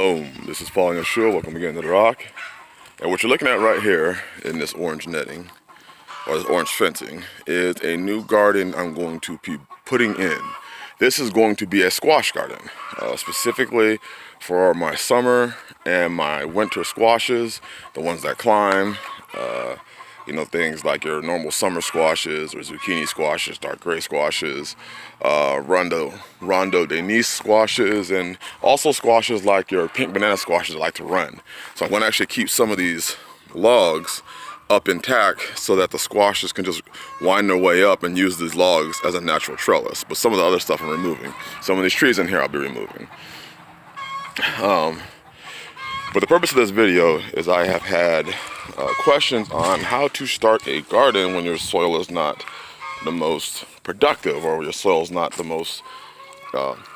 Shalom, this is Yahshua. Welcome again to the Rock. And what you're looking at right here in this orange netting, or this orange fencing, is a new garden I'm going to be putting in. This is going to be a squash garden, specifically for my summer and my winter squashes, the ones that climb. Things like your normal summer squashes or zucchini squashes, dark gray squashes, rondo Denise squashes, and also squashes like your pink banana squashes that like to run. So I'm going to actually keep some of these logs up intact so that the squashes can just wind their way up and use these logs as a natural trellis. But some of the other stuff I'm removing. Some of these trees in here I'll be removing. But the purpose of this video is I have had questions on how to start a garden when your soil is not the most productive, or your soil is not the most,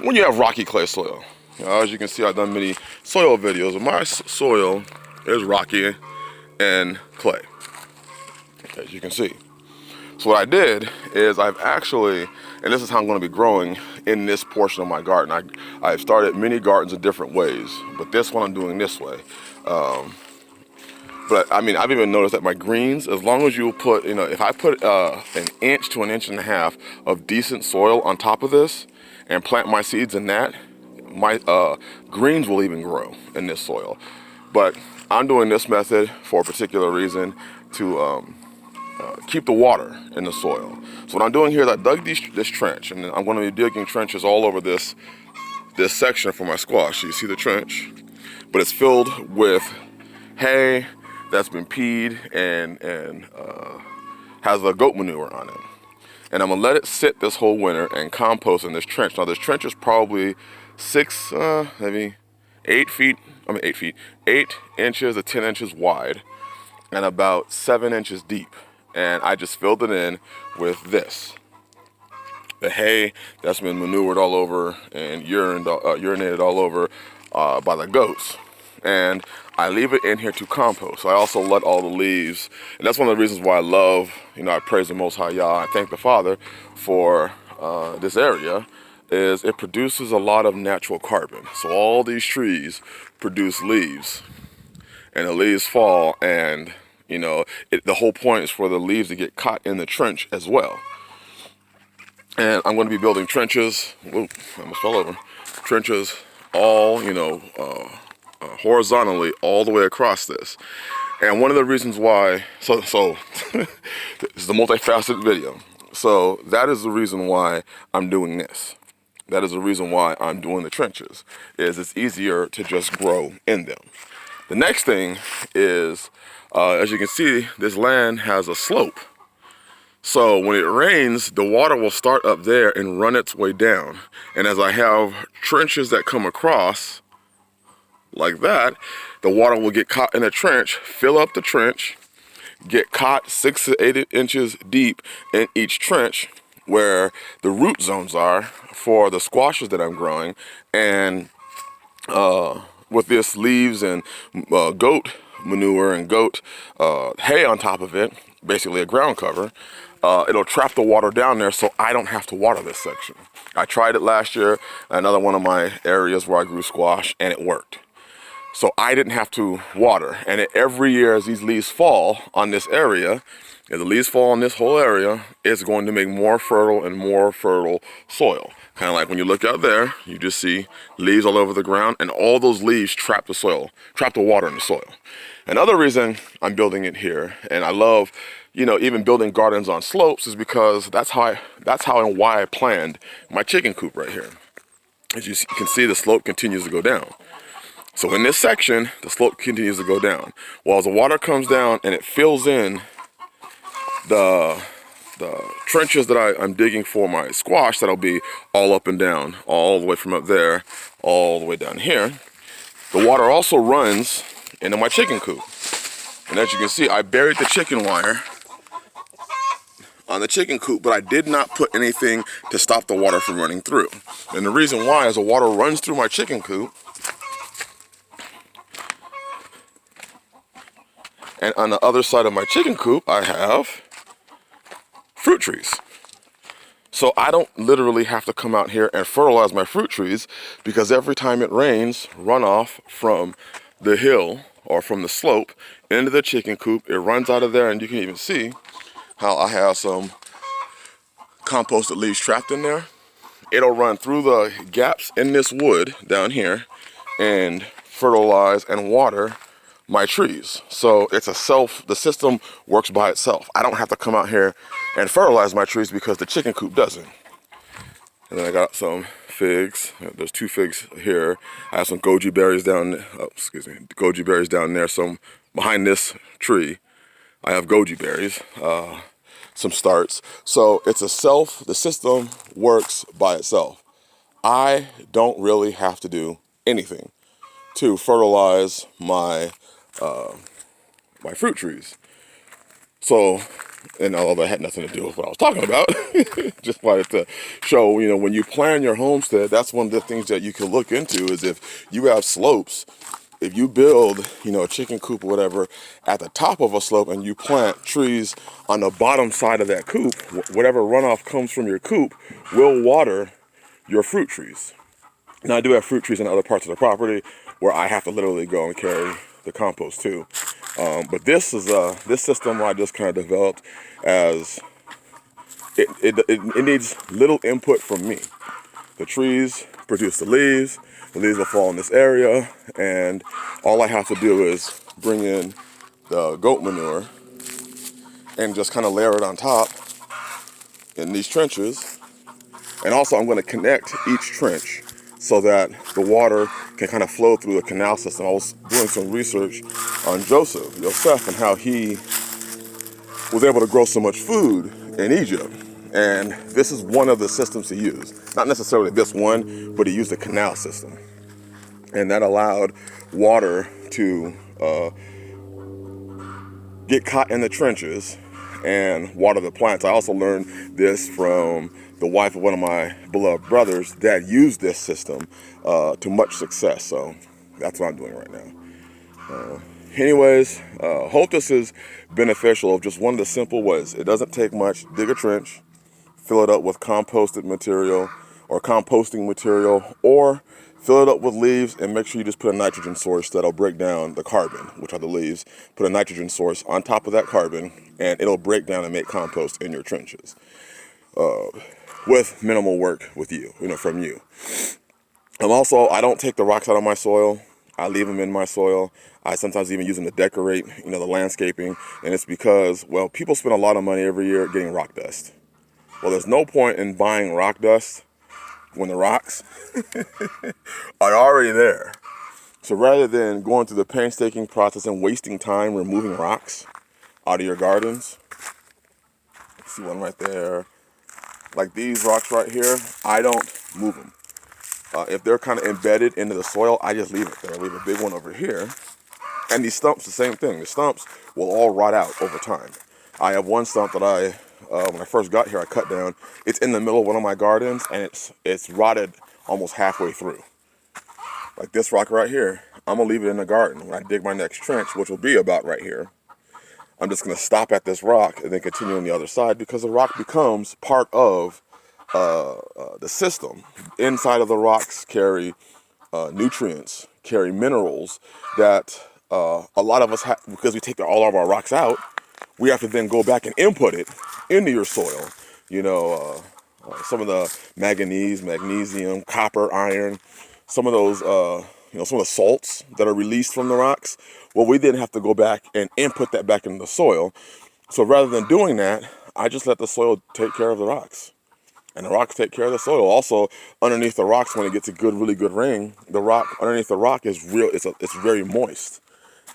when you have rocky clay soil. As you can see, I've done many soil videos, and my soil is rocky and clay, as you can see. So what I did is I've actually, and this is how I'm going to be growing in this portion of my garden. I've started many gardens in different ways, but this one I'm doing this way. But I mean, I've even noticed that my greens, as long as you put, if I put an inch to an inch and a half of decent soil on top of this and plant my seeds in that, my greens will even grow in this soil. But I'm doing this method for a particular reason, to keep the water in the soil. So what I'm doing here is I dug this trench, and I'm going to be digging trenches all over this section for my squash. You see the trench, but it's filled with hay that's been peed and has a goat manure on it. And I'm gonna let it sit this whole winter and compost in this trench. Now this trench is probably 8 inches to 10 inches wide and about 7 inches deep. And I just filled it in with this. The hay that's been manured all over and urinated all over by the goats. And I leave it in here to compost. I also let all the leaves, and that's one of the reasons why I love, I praise the Most High Yah. I thank the Father for this area, is it produces a lot of natural carbon. So all these trees produce leaves, and the leaves fall, and the whole point is for the leaves to get caught in the trench as well. And I'm going to be building trenches. Whoop, I almost fell over. Trenches, all horizontally all the way across this. And one of the reasons why, so this is a multifaceted video. So that is the reason why I'm doing this. That is the reason why I'm doing the trenches, is it's easier to just grow in them. The next thing is, as you can see, this land has a slope. So when it rains, the water will start up there and run its way down. And as I have trenches that come across, like that, the water will get caught in a trench, fill up the trench, get caught 6 to 8 inches deep in each trench where the root zones are for the squashes that I'm growing. And with this leaves and goat manure and goat hay on top of it, basically a ground cover, it'll trap the water down there so I don't have to water this section. I tried it last year, another one of my areas where I grew squash, and it worked. So I didn't have to water. And every year as these leaves fall on this area, as the leaves fall on this whole area, it's going to make more fertile and more fertile soil. Kind of like when you look out there, you just see leaves all over the ground, and all those leaves trap the soil, trap the water in the soil. Another reason I'm building it here, and I love, even building gardens on slopes, is because that's how and why I planned my chicken coop right here. As you can see, the slope continues to go down. So in this section, the slope continues to go down. Well, as the water comes down and it fills in the trenches that I'm digging for my squash, that'll be all up and down, all the way from up there, all the way down here. The water also runs into my chicken coop. And as you can see, I buried the chicken wire on the chicken coop, but I did not put anything to stop the water from running through. And the reason why is the water runs through my chicken coop. And on the other side of my chicken coop, I have fruit trees. So I don't literally have to come out here and fertilize my fruit trees, because every time it rains, runoff from the hill or from the slope into the chicken coop, it runs out of there, and you can even see how I have some composted leaves trapped in there. It'll run through the gaps in this wood down here and fertilize and water my trees. So it's the system works by itself. I don't have to come out here and fertilize my trees because the chicken coop doesn't. And then I got some figs. There's 2 figs here. I have some goji berries goji berries down there. Some behind this tree, I have goji berries, some starts. So it's the system works by itself. I don't really have to do anything to fertilize my fruit trees. So, and although that had nothing to do with what I was talking about, just wanted to show, when you plan your homestead, that's one of the things that you can look into, is if you have slopes, if you build, a chicken coop or whatever at the top of a slope, and you plant trees on the bottom side of that coop, whatever runoff comes from your coop will water your fruit trees. Now, I do have fruit trees in other parts of the property where I have to literally go and carry the compost too. But this system I just kind of developed as it needs little input from me. The trees produce the leaves will fall in this area, and all I have to do is bring in the goat manure and just kind of layer it on top in these trenches. And also I'm going to connect each trench so that the water can kind of flow through the canal system. I was doing some research on Yosef, and how he was able to grow so much food in Egypt. And this is one of the systems he used. Not necessarily this one, but he used a canal system. And that allowed water to get caught in the trenches and water the plants. I also learned this from the wife of one of my beloved brothers that used this system to much success. So that's what I'm doing right now. Anyways, hope this is beneficial of just one of the simple ways. It doesn't take much. Dig a trench, fill it up with composted material or composting material, or fill it up with leaves, and make sure you just put a nitrogen source that'll break down the carbon, which are the leaves. Put a nitrogen source on top of that carbon, and it'll break down and make compost in your trenches with minimal work with from you. I don't take the rocks out of my soil. I leave them in my soil. I sometimes even use them to decorate, the landscaping. And it's because, people spend a lot of money every year getting rock dust. Well, there's no point in buying rock dust when the rocks are already there. So rather than going through the painstaking process and wasting time removing rocks out of your gardens, see one right there, like these rocks right here, I don't move them. If they're kind of embedded into the soil, I just leave it there. I leave a big one over here. And these stumps, the same thing. The stumps will all rot out over time. I have one stump that when I first got here, I cut down. It's in the middle of one of my gardens, and it's rotted almost halfway through. Like this rock right here, I'm gonna leave it in the garden. When I dig my next trench, which will be about right here, I'm just gonna stop at this rock and then continue on the other side, because the rock becomes part of the system. Inside of the rocks carry nutrients, carry minerals that a lot of us have, because we take all of our rocks out. We have to then go back and input it into your soil. Some of the manganese, magnesium, copper, iron, some of those, some of the salts that are released from the rocks. Well, we then have to go back and input that back into the soil. So rather than doing that, I just let the soil take care of the rocks. And the rocks take care of the soil. Also, underneath the rocks, when it gets a really good rain, the rock underneath the rock is it's very moist.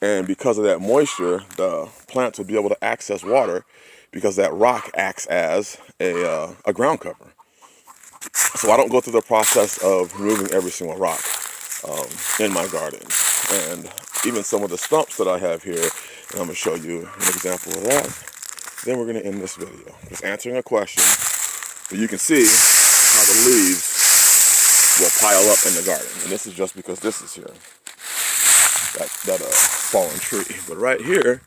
And because of that moisture, the plants will be able to access water, because that rock acts as a ground cover. So I don't go through the process of removing every single rock in my garden. And even some of the stumps that I have here, and I'm going to show you an example of that. Then we're going to end this video. Just answering a question. But you can see how the leaves will pile up in the garden. And this is just because this is here. That fallen tree. But right here,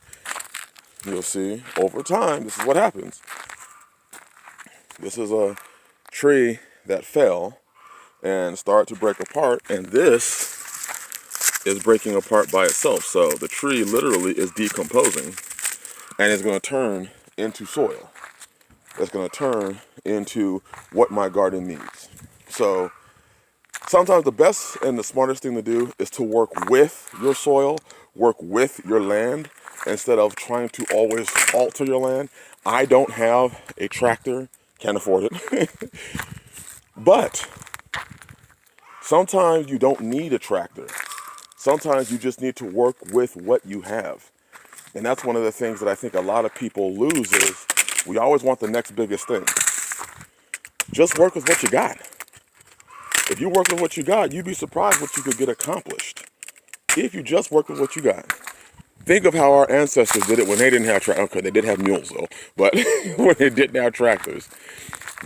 you'll see over time, this is what happens. This is tree that fell and start to break apart, and this is breaking apart by itself. So the tree literally is decomposing and is going to turn into soil. It's going to turn into what my garden needs. So sometimes the best and the smartest thing to do is to work with your soil, work with your land, instead of trying to always alter your land. I don't have a tractor, can't afford it. But sometimes you don't need a tractor. Sometimes you just need to work with what you have. And that's one of the things that I think a lot of people lose is we always want the next biggest thing. Just work with what you got. If you work with what you got, you'd be surprised what you could get accomplished. If you just work with what you got. Think of how our ancestors did it when they didn't have tractors. Okay, they did have mules though, but when they didn't have tractors,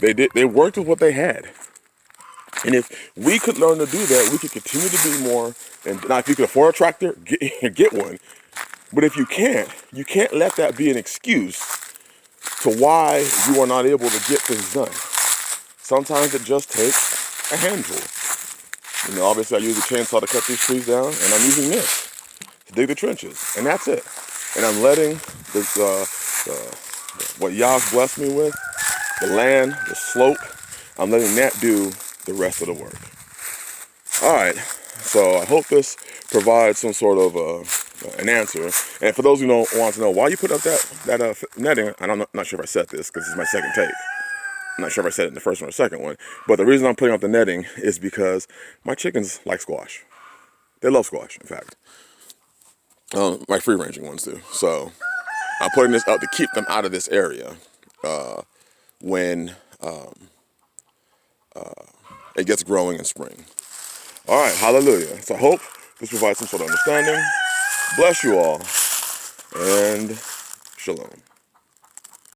they worked with what they had. And if we could learn to do that, we could continue to be more. And now, if you can afford a tractor, get one. But if you can't let that be an excuse to why you are not able to get things done. Sometimes it just takes a hand tool. You know, obviously I use a chainsaw to cut these trees down, and I'm using this to dig the trenches, and that's it. And I'm letting what Yah's blessed me with, the land, the slope, I'm letting that do the rest of the work. All right, so I hope this provides some sort of an answer. And for those who want to know why you put up that netting, I'm not sure if I said this because it's my second take. I'm not sure if I said it in the first one or second one, but the reason I'm putting up the netting is because my chickens like squash. They love squash, in fact. My free-ranging ones do. So I'm putting this up to keep them out of this area when it gets growing in spring. All right, hallelujah. So I hope this provides some sort of understanding. Bless you all, and shalom.